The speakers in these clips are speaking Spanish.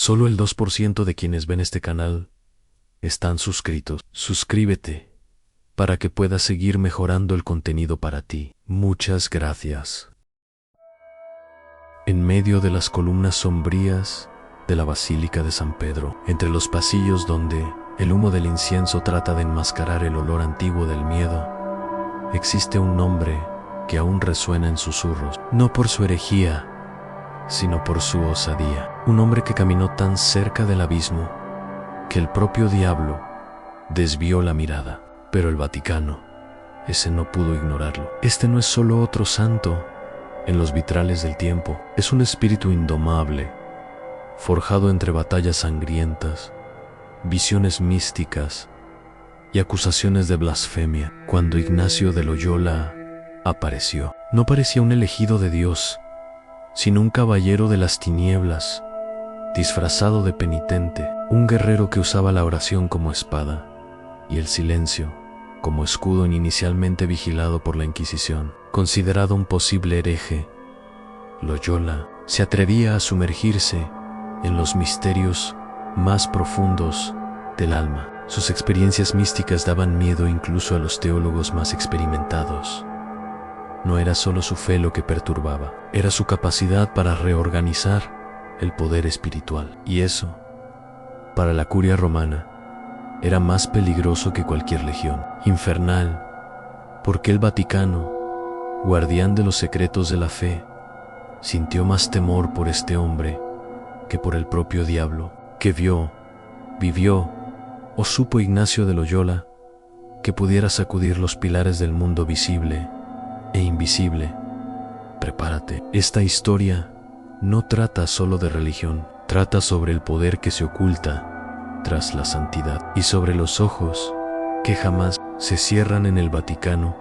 Solo el 2% de quienes ven este canal están suscritos. Suscríbete para que puedas seguir mejorando el contenido para ti. Muchas gracias. En medio de las columnas sombrías de la Basílica de San Pedro, entre los pasillos donde el humo del incienso trata de enmascarar el olor antiguo del miedo, existe un nombre que aún resuena en susurros, no por su herejía, sino por su osadía. Un hombre que caminó tan cerca del abismo que el propio diablo desvió la mirada. Pero el Vaticano, ese no pudo ignorarlo. Este no es solo otro santo en los vitrales del tiempo, es un espíritu indomable, forjado entre batallas sangrientas, visiones místicas y acusaciones de blasfemia. Cuando Ignacio de Loyola apareció, no parecía un elegido de Dios, sino un caballero de las tinieblas, disfrazado de penitente, un guerrero que usaba la oración como espada y el silencio como escudo, inicialmente vigilado por la Inquisición. Considerado un posible hereje, Loyola se atrevía a sumergirse en los misterios más profundos del alma. Sus experiencias místicas daban miedo incluso a los teólogos más experimentados. No era solo su fe lo que perturbaba, era su capacidad para reorganizar el poder espiritual. Y eso, para la curia romana, era más peligroso que cualquier legión. Infernal, porque el Vaticano, guardián de los secretos de la fe, sintió más temor por este hombre que por el propio diablo, que vio, vivió o supo Ignacio de Loyola que pudiera sacudir los pilares del mundo visible e invisible. Prepárate. Esta historia no trata solo de religión, trata sobre el poder que se oculta tras la santidad y sobre los ojos que jamás se cierran en el Vaticano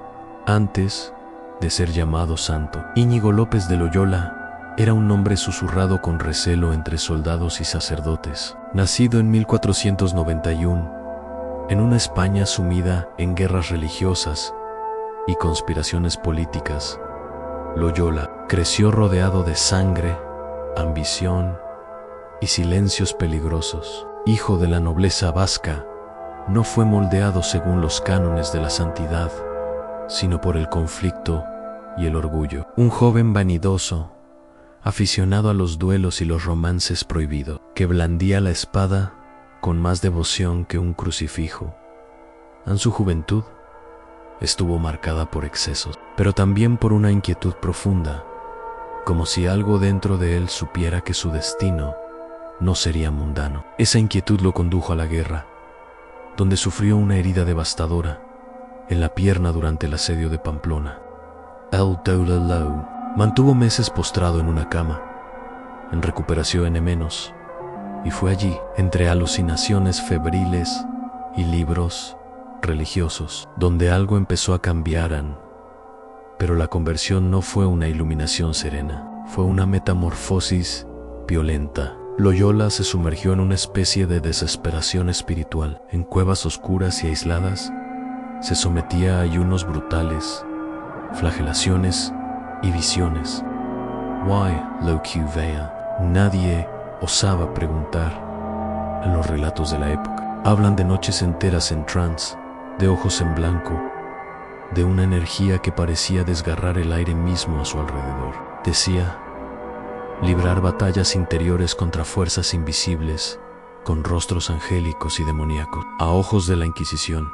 antes de ser llamado santo. Íñigo López de Loyola era un nombre susurrado con recelo entre soldados y sacerdotes. Nacido en 1491, en una España sumida en guerras religiosas y conspiraciones políticas, Loyola creció rodeado de sangre, ambición y silencios peligrosos. Hijo de la nobleza vasca, no fue moldeado según los cánones de la santidad, sino por el conflicto y el orgullo. Un joven vanidoso, aficionado a los duelos y los romances prohibidos, que blandía la espada con más devoción que un crucifijo. En su juventud estuvo marcada por excesos, pero también por una inquietud profunda, como si algo dentro de él supiera que su destino no sería mundano. Esa inquietud lo condujo a la guerra, donde sufrió una herida devastadora en la pierna durante el asedio de Pamplona. El Doulalou mantuvo meses postrado en una cama, en recuperación N-, y fue allí, entre alucinaciones febriles y libros religiosos, donde algo empezó a cambiar. Pero la conversión no fue una iluminación serena, fue una metamorfosis violenta. Loyola se sumergió en una especie de desesperación espiritual. En cuevas oscuras y aisladas, se sometía a ayunos brutales, flagelaciones y visiones. Why lo que vea? Nadie osaba preguntar en los relatos de la época. Hablan de noches enteras en trance, de ojos en blanco, de una energía que parecía desgarrar el aire mismo a su alrededor. Decía, librar batallas interiores contra fuerzas invisibles, con rostros angélicos y demoníacos. A ojos de la Inquisición,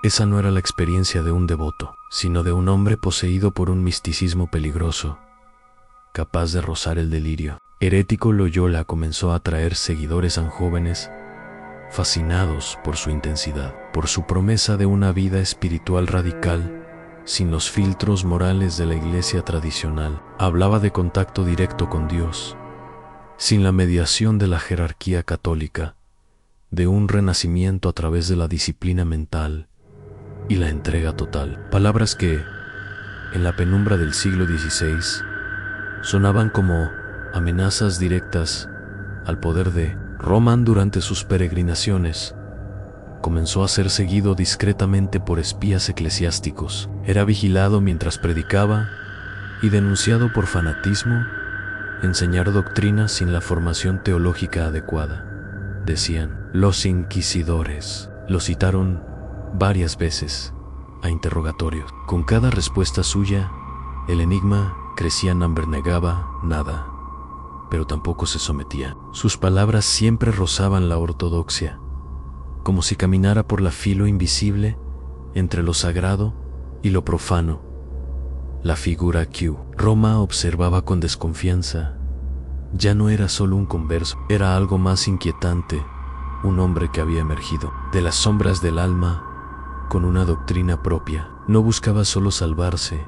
esa no era la experiencia de un devoto, sino de un hombre poseído por un misticismo peligroso, capaz de rozar el delirio. Herético Loyola comenzó a atraer seguidores tan jóvenes, fascinados por su intensidad, por su promesa de una vida espiritual radical, sin los filtros morales de la iglesia tradicional. Hablaba de contacto directo con Dios, sin la mediación de la jerarquía católica, de un renacimiento a través de la disciplina mental y la entrega total. Palabras que, en la penumbra del siglo XVI, sonaban como amenazas directas al poder de Román. Durante sus peregrinaciones, comenzó a ser seguido discretamente por espías eclesiásticos. Era vigilado mientras predicaba y denunciado por fanatismo enseñar doctrina sin la formación teológica adecuada, decían los inquisidores. Lo citaron varias veces a interrogatorios. Con cada respuesta suya, el enigma crecía. Number negaba nada, pero tampoco se sometía. Sus palabras siempre rozaban la ortodoxia, como si caminara por la filo invisible entre lo sagrado y lo profano. La figura Q. Roma observaba con desconfianza. Ya no era solo un converso, era algo más inquietante, un hombre que había emergido de las sombras del alma con una doctrina propia. No buscaba solo salvarse,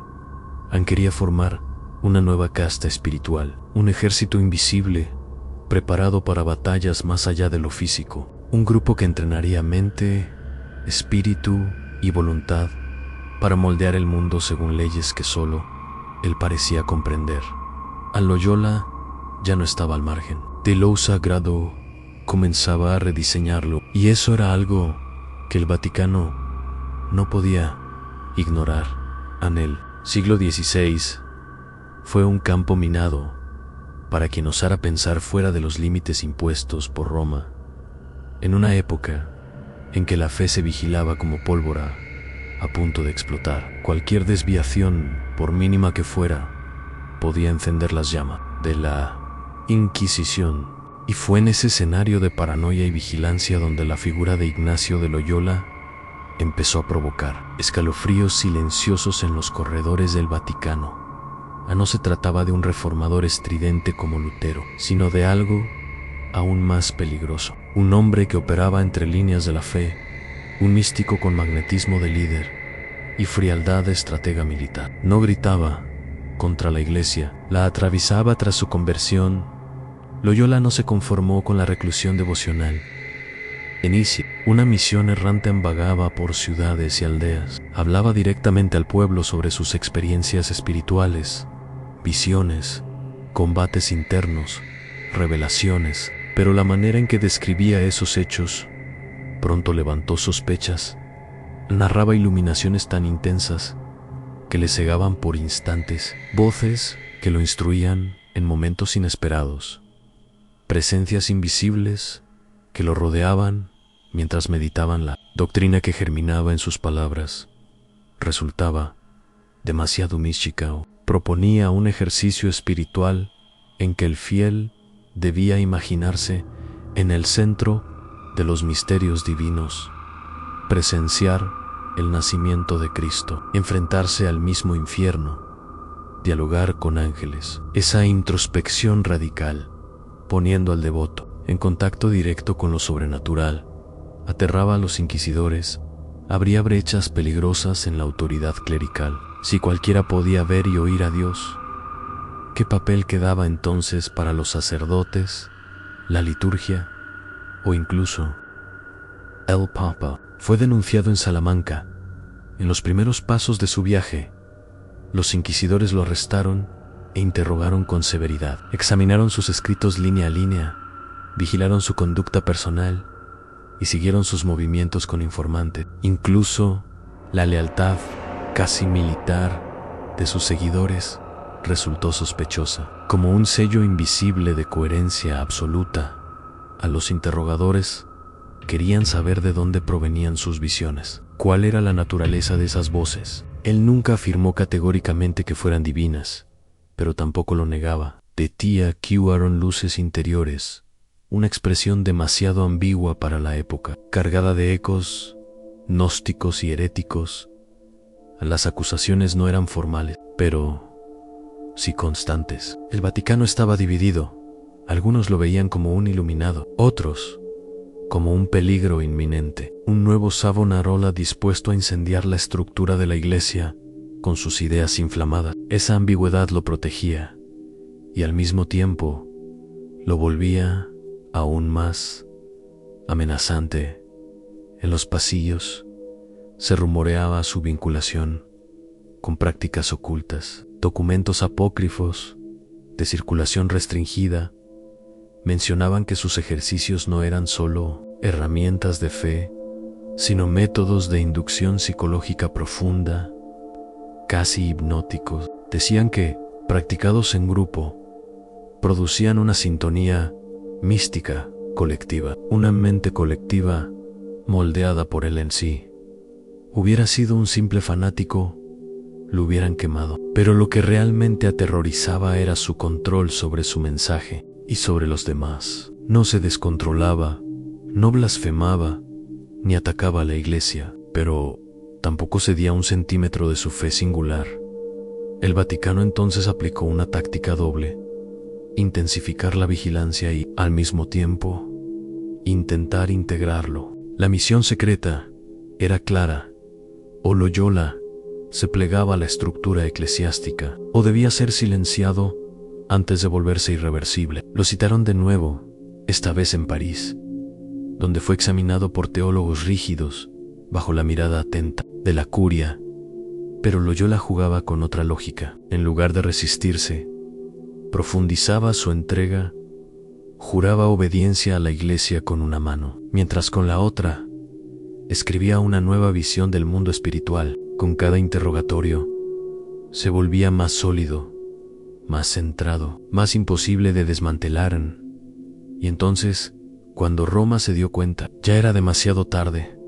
quería formar una nueva casta espiritual, un ejército invisible, preparado para batallas más allá de lo físico, un grupo que entrenaría mente, espíritu y voluntad para moldear el mundo según leyes que solo él parecía comprender. A Loyola ya no estaba al margen. De lo sagrado comenzaba a rediseñarlo, y eso era algo que el Vaticano no podía ignorar. En el siglo XVI fue un campo minado para quien osara pensar fuera de los límites impuestos por Roma, en una época en que la fe se vigilaba como pólvora a punto de explotar. Cualquier desviación, por mínima que fuera, podía encender las llamas de la Inquisición. Y fue en ese escenario de paranoia y vigilancia donde la figura de Ignacio de Loyola empezó a provocar escalofríos silenciosos en los corredores del Vaticano. No se trataba de un reformador estridente como Lutero, sino de algo aún más peligroso. Un hombre que operaba entre líneas de la fe, un místico con magnetismo de líder y frialdad de estratega militar. No gritaba contra la iglesia, la atravesaba tras su conversión. Loyola no se conformó con la reclusión devocional. Inicia una misión errante, vagaba por ciudades y aldeas. Hablaba directamente al pueblo sobre sus experiencias espirituales, visiones, combates internos, revelaciones, pero la manera en que describía esos hechos pronto levantó sospechas. Narraba iluminaciones tan intensas que le cegaban por instantes, voces que lo instruían en momentos inesperados, presencias invisibles que lo rodeaban mientras meditaban. La doctrina que germinaba en sus palabras resultaba demasiado mística. Proponía un ejercicio espiritual en que el fiel debía imaginarse en el centro de los misterios divinos, presenciar el nacimiento de Cristo, enfrentarse al mismo infierno, dialogar con ángeles. Esa introspección radical, poniendo al devoto en contacto directo con lo sobrenatural, aterraba a los inquisidores. Abría brechas peligrosas en la autoridad clerical. Si cualquiera podía ver y oír a Dios, ¿qué papel quedaba entonces para los sacerdotes, la liturgia o incluso el Papa? Fue denunciado en Salamanca. En los primeros pasos de su viaje, los inquisidores lo arrestaron e interrogaron con severidad. Examinaron sus escritos línea a línea, vigilaron su conducta personal y siguieron sus movimientos con informantes. Incluso la lealtad casi militar de sus seguidores resultó sospechosa. Como un sello invisible de coherencia absoluta, a los interrogadores querían saber de dónde provenían sus visiones, cuál era la naturaleza de esas voces. Él nunca afirmó categóricamente que fueran divinas, pero tampoco lo negaba. De tía Q luces interiores, una expresión demasiado ambigua para la época, cargada de ecos gnósticos y heréticos. Las acusaciones no eran formales, pero sí constantes. El Vaticano estaba dividido. Algunos lo veían como un iluminado, otros como un peligro inminente, un nuevo Savonarola dispuesto a incendiar la estructura de la iglesia con sus ideas inflamadas. Esa ambigüedad lo protegía y al mismo tiempo lo volvía aún más amenazante. En los pasillos se rumoreaba su vinculación con prácticas ocultas. Documentos apócrifos de circulación restringida mencionaban que sus ejercicios no eran solo herramientas de fe, sino métodos de inducción psicológica profunda, casi hipnóticos. Decían que, practicados en grupo, producían una sintonía mística colectiva, una mente colectiva moldeada por él en sí. Hubiera sido un simple fanático, lo hubieran quemado, pero lo que realmente aterrorizaba era su control sobre su mensaje y sobre los demás. No se descontrolaba, no blasfemaba, ni atacaba a la iglesia, pero tampoco cedía un centímetro de su fe singular. El Vaticano entonces aplicó una táctica doble: intensificar la vigilancia y, al mismo tiempo, intentar integrarlo. La misión secreta era clara: o Loyola se plegaba a la estructura eclesiástica, o debía ser silenciado antes de volverse irreversible. Lo citaron de nuevo, esta vez en París, donde fue examinado por teólogos rígidos, bajo la mirada atenta de la curia. Pero Loyola jugaba con otra lógica. En lugar de resistirse, profundizaba su entrega, juraba obediencia a la iglesia con una mano, mientras con la otra escribía una nueva visión del mundo espiritual. Con cada interrogatorio se volvía más sólido, más centrado, más imposible de desmantelar. Y entonces, cuando Roma se dio cuenta, ya era demasiado tarde.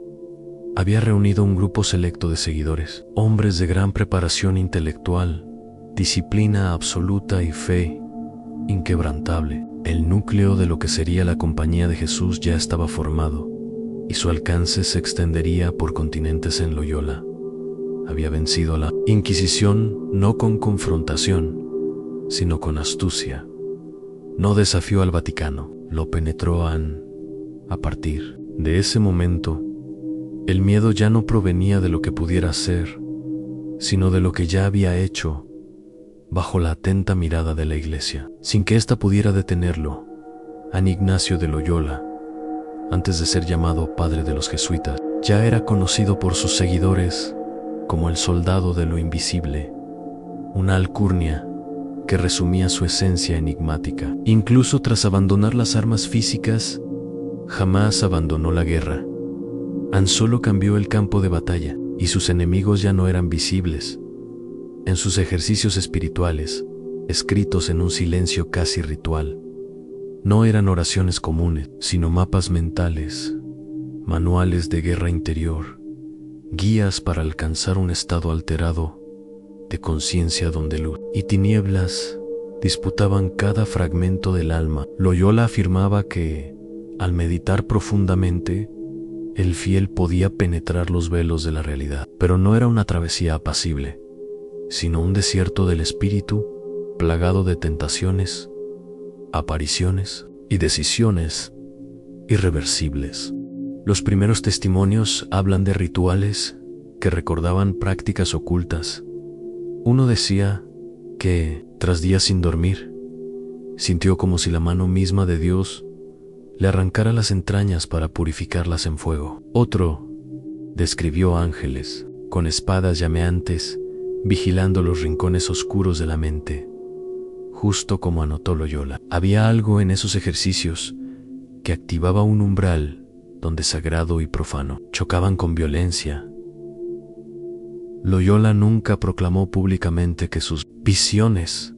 Había reunido un grupo selecto de seguidores, hombres de gran preparación intelectual, disciplina absoluta y fe inquebrantable. El núcleo de lo que sería la Compañía de Jesús ya estaba formado, y su alcance se extendería por continentes. En Loyola había vencido a la Inquisición no con confrontación, sino con astucia. No desafió al Vaticano, lo penetró. A partir de ese momento, el miedo ya no provenía de lo que pudiera ser, sino de lo que ya había hecho, bajo la atenta mirada de la iglesia, sin que ésta pudiera detenerlo. San Ignacio de Loyola, antes de ser llamado padre de los jesuitas, ya era conocido por sus seguidores como el soldado de lo invisible, una alcurnia que resumía su esencia enigmática. Incluso tras abandonar las armas físicas, jamás abandonó la guerra. Tan solo cambió el campo de batalla, y sus enemigos ya no eran visibles. En sus ejercicios espirituales, escritos en un silencio casi ritual, no eran oraciones comunes, sino mapas mentales, manuales de guerra interior, guías para alcanzar un estado alterado de conciencia donde luz y tinieblas disputaban cada fragmento del alma. Loyola afirmaba que, al meditar profundamente, el fiel podía penetrar los velos de la realidad, pero no era una travesía apacible, sino un desierto del espíritu plagado de tentaciones, apariciones y decisiones irreversibles. Los primeros testimonios hablan de rituales que recordaban prácticas ocultas. Uno decía que, tras días sin dormir, sintió como si la mano misma de Dios le arrancara las entrañas para purificarlas en fuego. Otro describió ángeles con espadas llameantes vigilando los rincones oscuros de la mente, justo como anotó Loyola. Había algo en esos ejercicios que activaba un umbral donde sagrado y profano chocaban con violencia. Loyola nunca proclamó públicamente que sus visiones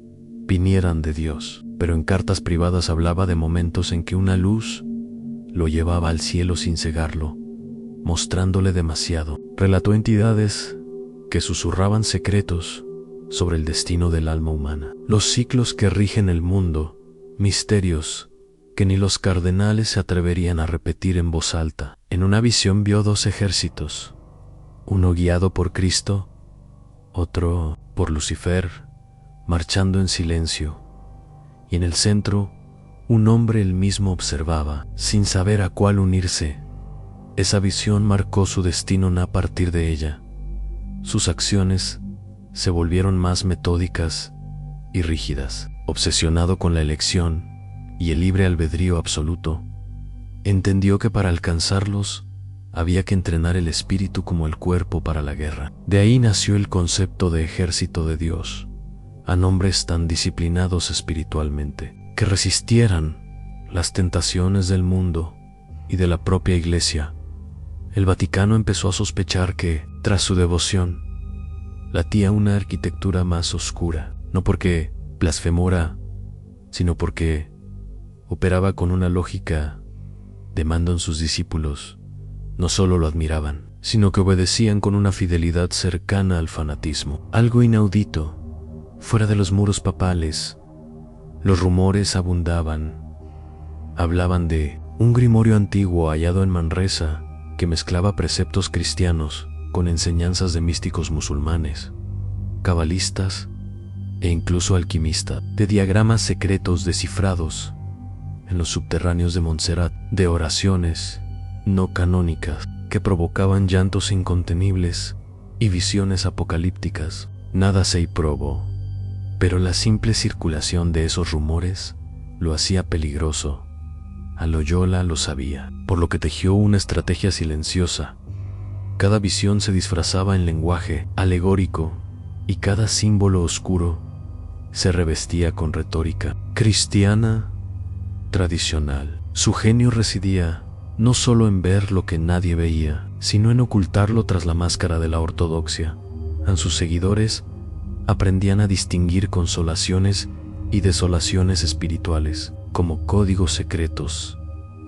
vinieran de Dios, pero en cartas privadas hablaba de momentos en que una luz lo llevaba al cielo sin cegarlo, mostrándole demasiado. Relató entidades que susurraban secretos sobre el destino del alma humana, los ciclos que rigen el mundo, misterios que ni los cardenales se atreverían a repetir en voz alta. En una visión vio dos ejércitos, uno guiado por Cristo, otro por Lucifer, marchando en silencio, y en el centro un hombre él mismo observaba, sin saber a cuál unirse. Esa visión marcó su destino. A partir de ella, sus acciones se volvieron más metódicas y rígidas. Obsesionado con la elección y el libre albedrío absoluto, entendió que para alcanzarlos había que entrenar el espíritu como el cuerpo para la guerra. De ahí nació el concepto de ejército de Dios, a hombres tan disciplinados espiritualmente que resistieran las tentaciones del mundo y de la propia iglesia. El Vaticano empezó a sospechar que, tras su devoción, latía una arquitectura más oscura, no porque blasfemora sino porque operaba con una lógica de mando en sus discípulos. No solo lo admiraban, sino que obedecían con una fidelidad cercana al fanatismo. Algo inaudito, fuera de los muros papales. Los rumores abundaban. Hablaban de un grimorio antiguo hallado en Manresa que mezclaba preceptos cristianos con enseñanzas de místicos musulmanes, cabalistas e incluso alquimistas, de diagramas secretos descifrados en los subterráneos de Montserrat, de oraciones no canónicas que provocaban llantos incontenibles y visiones apocalípticas. Nada se probó, pero la simple circulación de esos rumores lo hacía peligroso. A Loyola lo sabía, por lo que tejió una estrategia silenciosa. Cada visión se disfrazaba en lenguaje alegórico y cada símbolo oscuro se revestía con retórica cristiana tradicional. Su genio residía no solo en ver lo que nadie veía, sino en ocultarlo tras la máscara de la ortodoxia. A sus seguidores aprendían a distinguir consolaciones y desolaciones espirituales como códigos secretos.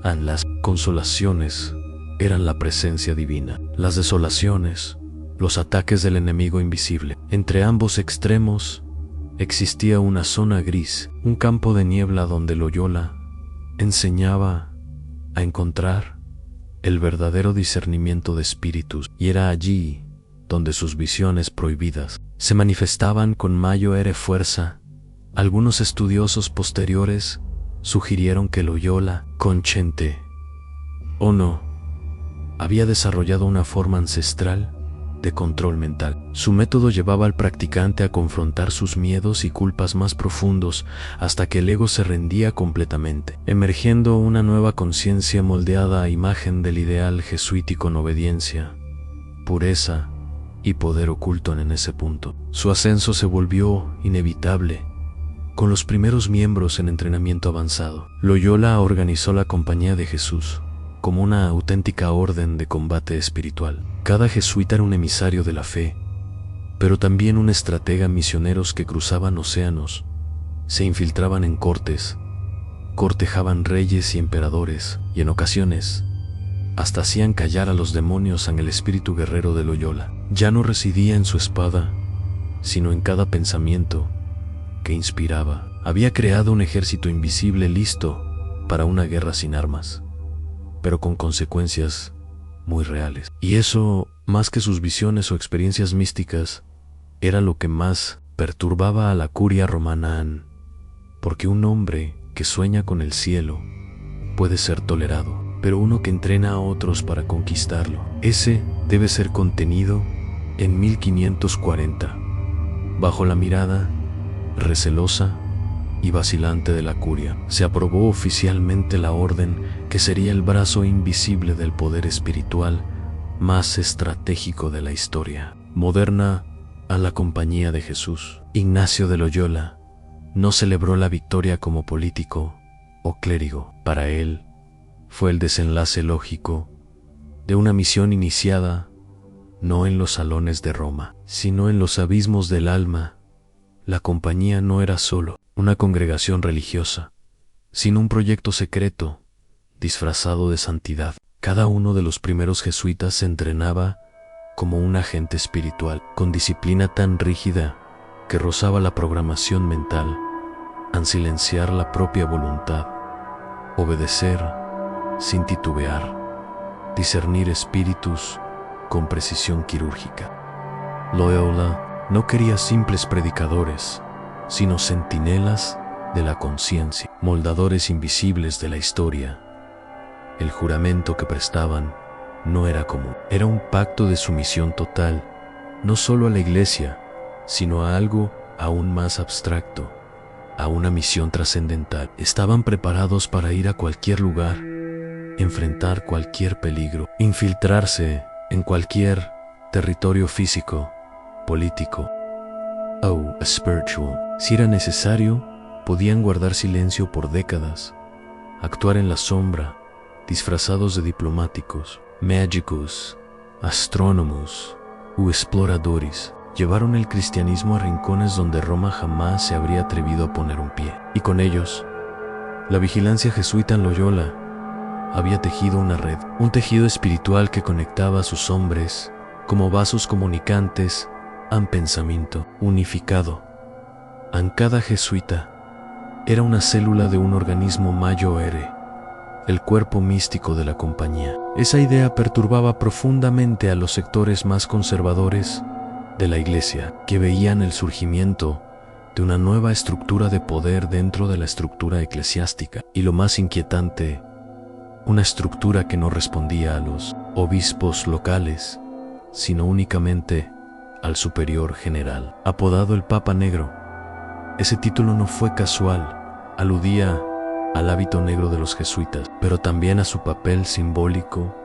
Las consolaciones eran la presencia divina, las desolaciones, los ataques del enemigo invisible. Entre ambos extremos existía una zona gris, un campo de niebla donde Loyola enseñaba a encontrar el verdadero discernimiento de espíritus, y era allí donde sus visiones prohibidas se manifestaban con mayor fuerza. Algunos estudiosos posteriores sugirieron que Loyola, consciente o no, había desarrollado una forma ancestral de control mental. Su método llevaba al practicante a confrontar sus miedos y culpas más profundos hasta que el ego se rendía completamente, emergiendo una nueva conciencia moldeada a imagen del ideal jesuítico en obediencia, pureza y poder oculto en ese punto. Su ascenso se volvió inevitable con los primeros miembros en entrenamiento avanzado. Loyola organizó la Compañía de Jesús como una auténtica orden de combate espiritual. Cada jesuita era un emisario de la fe, pero también un estratega. Misioneros que cruzaban océanos, se infiltraban en cortes, cortejaban reyes y emperadores, y en ocasiones hasta hacían callar a los demonios. En el espíritu guerrero de Loyola ya no residía en su espada, sino en cada pensamiento que inspiraba. Había creado un ejército invisible listo para una guerra sin armas, pero con consecuencias muy reales. Y eso, más que sus visiones o experiencias místicas, era lo que más perturbaba a la curia romana, porque un hombre que sueña con el cielo puede ser tolerado, pero uno que entrena a otros para conquistarlo, ese debe ser contenido. En 1540, bajo la mirada recelosa y vacilante de la curia, se aprobó oficialmente la orden que sería el brazo invisible del poder espiritual más estratégico de la historia moderna a la Compañía de Jesús. Ignacio de Loyola no celebró la victoria como político o clérigo. Para él fue el desenlace lógico de una misión iniciada no en los salones de Roma, sino en los abismos del alma. La compañía no era solo una congregación religiosa, sino un proyecto secreto, disfrazado de santidad. Cada uno de los primeros jesuitas se entrenaba como un agente espiritual, con disciplina tan rígida que rozaba la programación mental, al silenciar la propia voluntad, obedecer sin titubear, discernir espíritus con precisión quirúrgica. Loyola no quería simples predicadores, sino centinelas de la conciencia, moldadores invisibles de la historia. El juramento que prestaban no era común, era un pacto de sumisión total, no solo a la iglesia, sino a algo aún más abstracto, a una misión trascendental. Estaban preparados para ir a cualquier lugar, enfrentar cualquier peligro, infiltrarse en cualquier territorio físico, político o spiritual. Si era necesario, podían guardar silencio por décadas, actuar en la sombra, disfrazados de diplomáticos, mágicos, astrónomos u exploradores. llevaron el cristianismo a rincones donde Roma jamás se habría atrevido a poner un pie. Y con ellos, la vigilancia jesuita en Loyola había tejido una red, un tejido espiritual que conectaba a sus hombres como vasos comunicantes a un pensamiento unificado. Cada jesuita era una célula de un organismo mayor, el cuerpo místico de la compañía. Esa idea perturbaba profundamente a los sectores más conservadores de la Iglesia, que veían el surgimiento de una nueva estructura de poder dentro de la estructura eclesiástica, y lo más inquietante, una estructura que no respondía a los obispos locales, sino únicamente al superior general, apodado el Papa Negro. Ese título no fue casual, aludía al hábito negro de los jesuitas, pero también a su papel simbólico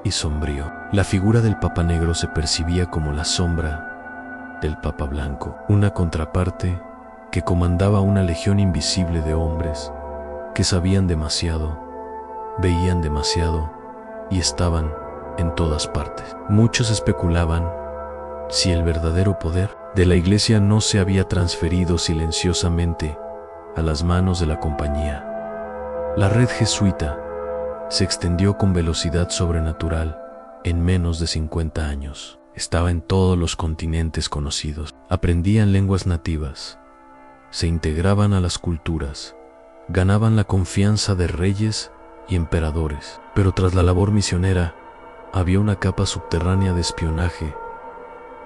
y sombrío. La figura del Papa Negro se percibía como la sombra del Papa Blanco, una contraparte que comandaba una legión invisible de hombres que sabían demasiado, veían demasiado y estaban en todas partes. Muchos especulaban si el verdadero poder de la Iglesia no se había transferido silenciosamente a las manos de la compañía. La red jesuita se extendió con velocidad sobrenatural en menos de 50 años. Estaba en todos los continentes conocidos. Aprendían lenguas nativas, se integraban a las culturas, ganaban la confianza de reyes y emperadores. Pero tras la labor misionera, había una capa subterránea de espionaje,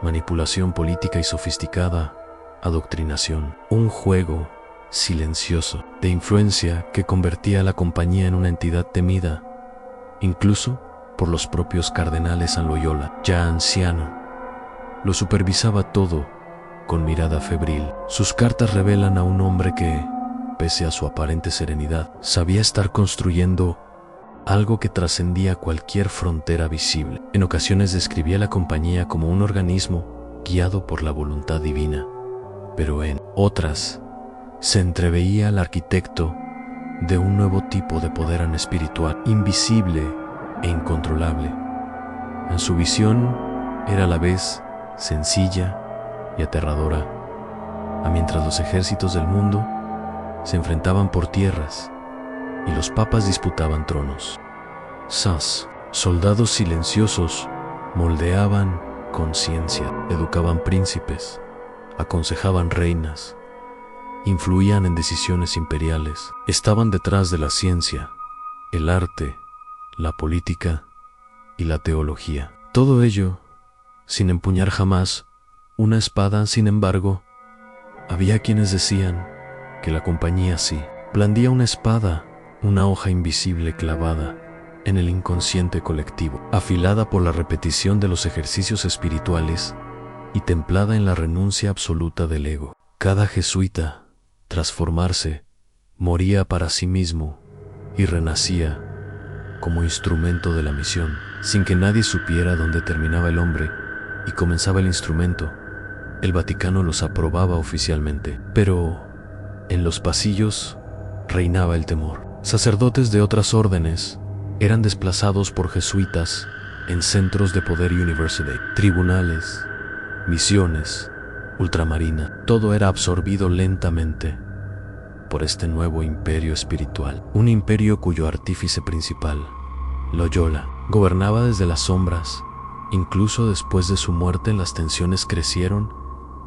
manipulación política y sofisticada adoctrinación, un juego silencioso de influencia que convertía a la compañía en una entidad temida, incluso por los propios cardenales San Loyola, ya anciano. Lo supervisaba todo con mirada febril. Sus cartas revelan a un hombre que, pese a su aparente serenidad, sabía estar construyendo algo que trascendía cualquier frontera visible. En ocasiones describía la compañía como un organismo guiado por la voluntad divina, pero en otras se entreveía al arquitecto de un nuevo tipo de poder espiritual, invisible e incontrolable. En su visión era a la vez sencilla y aterradora, mientras los ejércitos del mundo se enfrentaban por tierras y los papas disputaban tronos. Soldados silenciosos moldeaban conciencia, educaban príncipes, aconsejaban reinas, influían en decisiones imperiales, estaban detrás de la ciencia, el arte, la política y la teología. Todo ello sin empuñar jamás una espada. Sin embargo, había quienes decían que la compañía sí blandía una espada, una hoja invisible clavada en el inconsciente colectivo, afilada por la repetición de los ejercicios espirituales y templada en la renuncia absoluta del ego. Cada jesuita, tras formarse, moría para sí mismo y renacía como instrumento de la misión, sin que nadie supiera dónde terminaba el hombre y comenzaba el instrumento. El Vaticano los aprobaba oficialmente, pero en los pasillos reinaba el temor. Sacerdotes de otras órdenes eran desplazados por jesuitas en centros de poder university, tribunales, misiones, ultramarina. Todo era absorbido lentamente por este nuevo imperio espiritual, un imperio cuyo artífice principal, Loyola, gobernaba desde las sombras. Incluso después de su muerte, las tensiones crecieron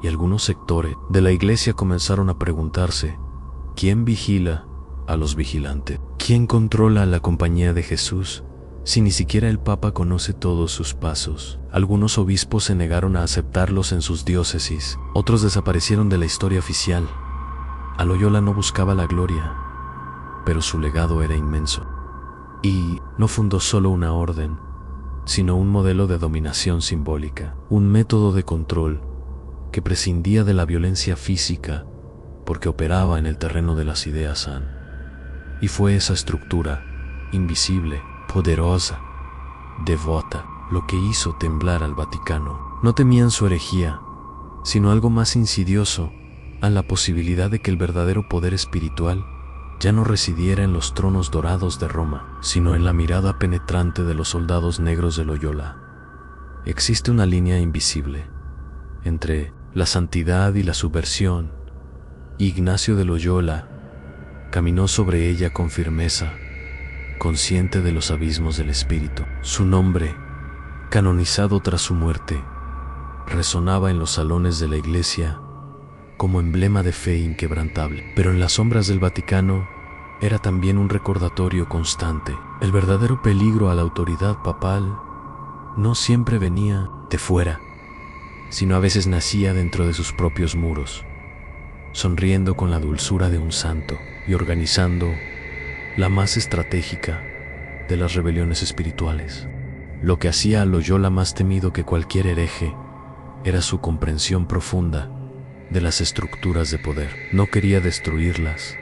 y algunos sectores de la Iglesia comenzaron a preguntarse: ¿quién vigila a los vigilantes? ¿Quién controla a la compañía de Jesús si ni siquiera el Papa conoce todos sus pasos? Algunos obispos se negaron a aceptarlos en sus diócesis, otros desaparecieron de la historia oficial. A Loyola no buscaba la gloria, pero su legado era inmenso. Y no fundó solo una orden, sino un modelo de dominación simbólica, un método de control que prescindía de la violencia física porque operaba en el terreno de las ideas. Y fue esa estructura, invisible, poderosa, devota, lo que hizo temblar al Vaticano. No temían su herejía, sino algo más insidioso, a la posibilidad de que el verdadero poder espiritual ya no residiera en los tronos dorados de Roma, sino en la mirada penetrante de los soldados negros de Loyola. Existe una línea invisible entre la santidad y la subversión, Ignacio de Loyola caminó sobre ella con firmeza, consciente de los abismos del espíritu. Su nombre, canonizado tras su muerte, resonaba en los salones de la iglesia como emblema de fe inquebrantable. Pero en las sombras del Vaticano era también un recordatorio constante. El verdadero peligro a la autoridad papal no siempre venía de fuera, sino a veces nacía dentro de sus propios muros, sonriendo con la dulzura de un santo y organizando la más estratégica de las rebeliones espirituales. Lo que hacía a Loyola más temido que cualquier hereje era su comprensión profunda de las estructuras de poder. No quería destruirlas,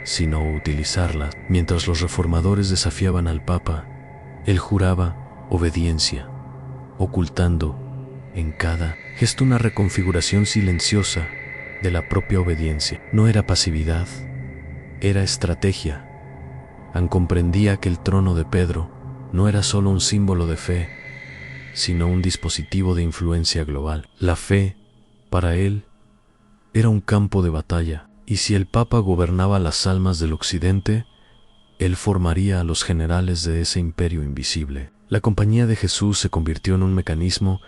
sino utilizarlas. Mientras los reformadores desafiaban al Papa, él juraba obediencia, ocultando en cada gesto una reconfiguración silenciosa de la propia obediencia. No era pasividad, era estrategia. Comprendía que el trono de Pedro no era solo un símbolo de fe, sino un dispositivo de influencia global. La fe, para él, era un campo de batalla, y si el Papa gobernaba las almas del Occidente, él formaría a los generales de ese imperio invisible. La Compañía de Jesús se convirtió en un mecanismo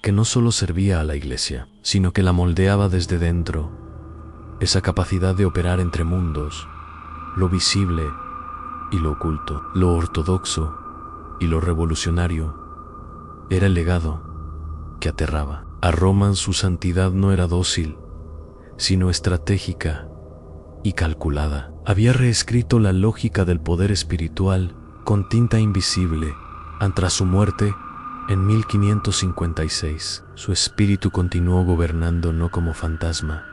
que no solo servía a la Iglesia, sino que la moldeaba desde dentro. Esa capacidad de operar entre mundos, lo visible y lo oculto, lo ortodoxo y lo revolucionario, era el legado que aterraba. A Roma su santidad no era dócil, sino estratégica y calculada. Había reescrito la lógica del poder espiritual con tinta invisible. Tras su muerte, en 1556, su espíritu continuó gobernando no como fantasma,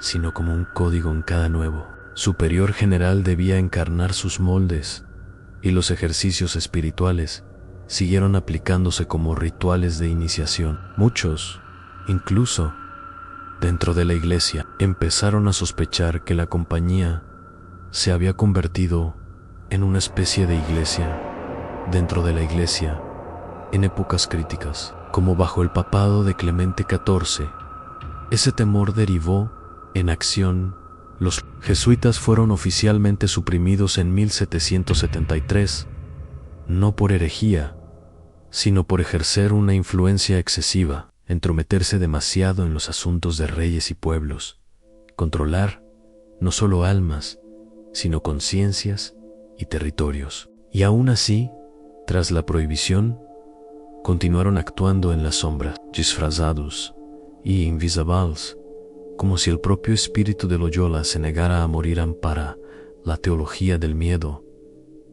sino como un código en cada nuevo superior general debía encarnar sus moldes, y los ejercicios espirituales siguieron aplicándose como rituales de iniciación. Muchos, incluso dentro de la iglesia, empezaron a sospechar que la compañía se había convertido en una especie de iglesia dentro de la iglesia en épocas críticas, como bajo el papado de Clemente XIV. Ese temor derivó en acción. Los jesuitas fueron oficialmente suprimidos en 1773, no por herejía, sino por ejercer una influencia excesiva, entrometerse demasiado en los asuntos de reyes y pueblos, controlar no solo almas, sino conciencias y territorios. Y aún así, tras la prohibición, continuaron actuando en la sombra, disfrazados y invisibles, como si el propio espíritu de Loyola se negara a morir para la teología del miedo.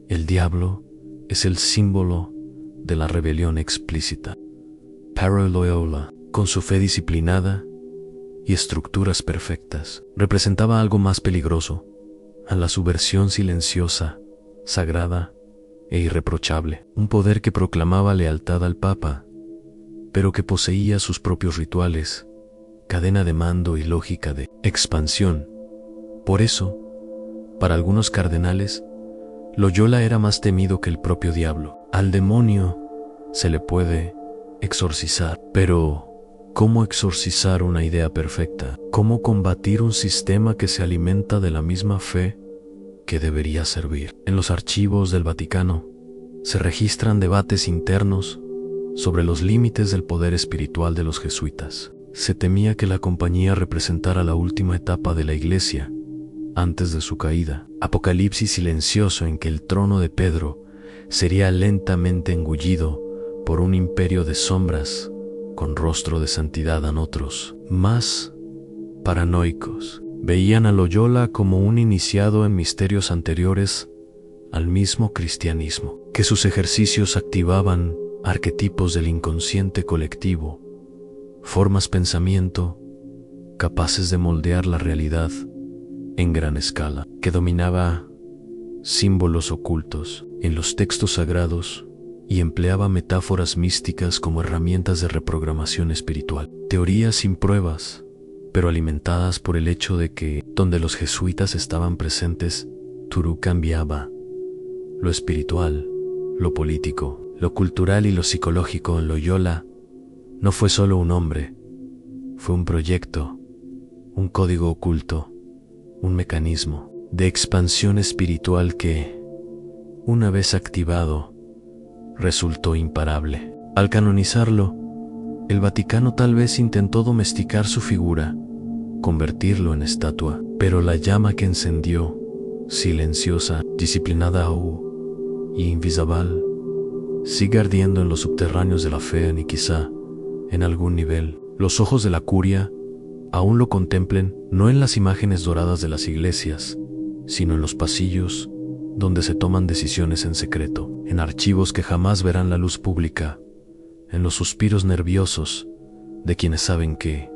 El diablo es el símbolo de la rebelión explícita. Pero Loyola, con su fe disciplinada y estructuras perfectas, representaba algo más peligroso, a la subversión silenciosa, sagrada e irreprochable. Un poder que proclamaba lealtad al Papa, pero que poseía sus propios rituales, cadena de mando y lógica de expansión. Por eso, para algunos cardenales, Loyola era más temido que el propio diablo. Al demonio se le puede exorcizar, pero ¿cómo exorcizar una idea perfecta? ¿Cómo combatir un sistema que se alimenta de la misma fe que debería servir? En los archivos del Vaticano se registran debates internos sobre los límites del poder espiritual de los jesuitas. Se temía que la compañía representara la última etapa de la Iglesia, antes de su caída, apocalipsis silencioso en que el trono de Pedro sería lentamente engullido por un imperio de sombras con rostro de santidad. En otros, más paranoicos, veían a Loyola como un iniciado en misterios anteriores al mismo cristianismo, que sus ejercicios activaban arquetipos del inconsciente colectivo, formas pensamiento capaces de moldear la realidad en gran escala, que dominaba símbolos ocultos en los textos sagrados y empleaba metáforas místicas como herramientas de reprogramación espiritual. Teorías sin pruebas, pero alimentadas por el hecho de que, donde los jesuitas estaban presentes, todo cambiaba. Lo espiritual, lo político, lo cultural y lo psicológico en Loyola no fue solo un hombre, Fue un proyecto, un código oculto, un mecanismo de expansión espiritual que, una vez activado, resultó imparable. Al canonizarlo, el Vaticano tal vez intentó domesticar su figura, convertirlo en estatua, pero la llama que encendió, silenciosa, disciplinada y invisible, sigue ardiendo en los subterráneos de la fe y quizá, en algún nivel, los ojos de la curia aún lo contemplen no en las imágenes doradas de las iglesias, sino en los pasillos donde se toman decisiones en secreto, en archivos que jamás verán la luz pública, en los suspiros nerviosos de quienes saben que,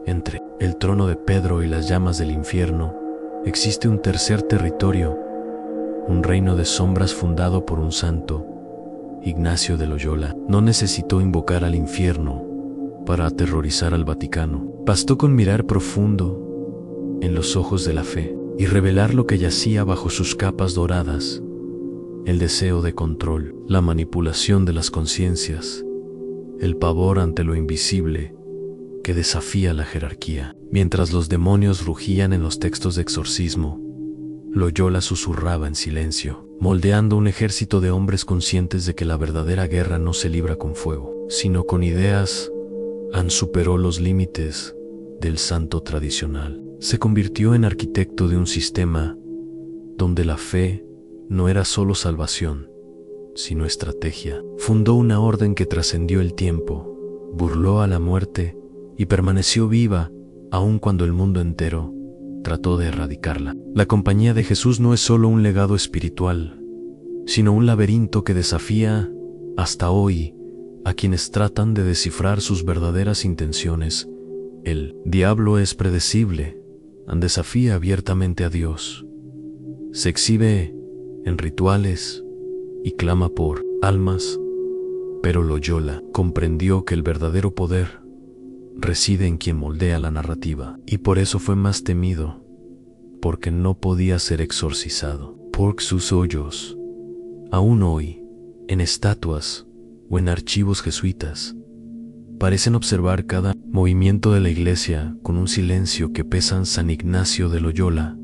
entre el trono de Pedro y las llamas del infierno, existe un tercer territorio, un reino de sombras fundado por un santo. Ignacio de Loyola no necesitó invocar al infierno para aterrorizar al Vaticano. Bastó con mirar profundo en los ojos de la fe y revelar lo que yacía bajo sus capas doradas: el deseo de control, la manipulación de las conciencias, el pavor ante lo invisible que desafía la jerarquía. Mientras los demonios rugían en los textos de exorcismo, Loyola susurraba en silencio, moldeando un ejército de hombres conscientes de que la verdadera guerra no se libra con fuego, sino con ideas. Superó los límites del santo tradicional. Se convirtió en arquitecto de un sistema donde la fe no era solo salvación, sino estrategia. Fundó una orden que trascendió el tiempo, burló a la muerte y permaneció viva aun cuando el mundo entero trató de erradicarla. La Compañía de Jesús no es solo un legado espiritual, sino un laberinto que desafía hasta hoy a quienes tratan de descifrar sus verdaderas intenciones. El diablo es predecible, desafía abiertamente a Dios, se exhibe en rituales y clama por almas, pero Loyola comprendió que el verdadero poder reside en quien moldea la narrativa, y por eso fue más temido, porque no podía ser exorcizado. Por sus hoyos, aún hoy, en estatuas o en archivos jesuitas, parecen observar cada movimiento de la iglesia con un silencio que pesa. San Ignacio de Loyola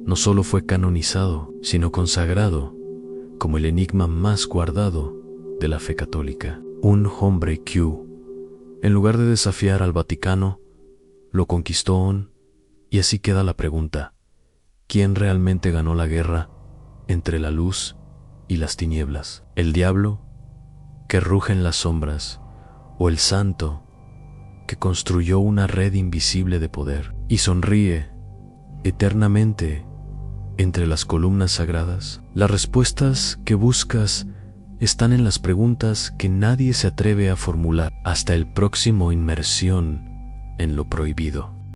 no solo fue canonizado, sino consagrado como el enigma más guardado de la fe católica. Un hombre que, en lugar de desafiar al Vaticano, lo conquistó. Y así queda la pregunta: ¿quién realmente ganó la guerra entre la luz y las tinieblas? ¿El diablo, que ruge en las sombras, o el santo, que construyó una red invisible de poder y sonríe eternamente entre las columnas sagradas? Las respuestas que buscas están en las preguntas que nadie se atreve a formular. Hasta el próximo Inmersión en lo Prohibido.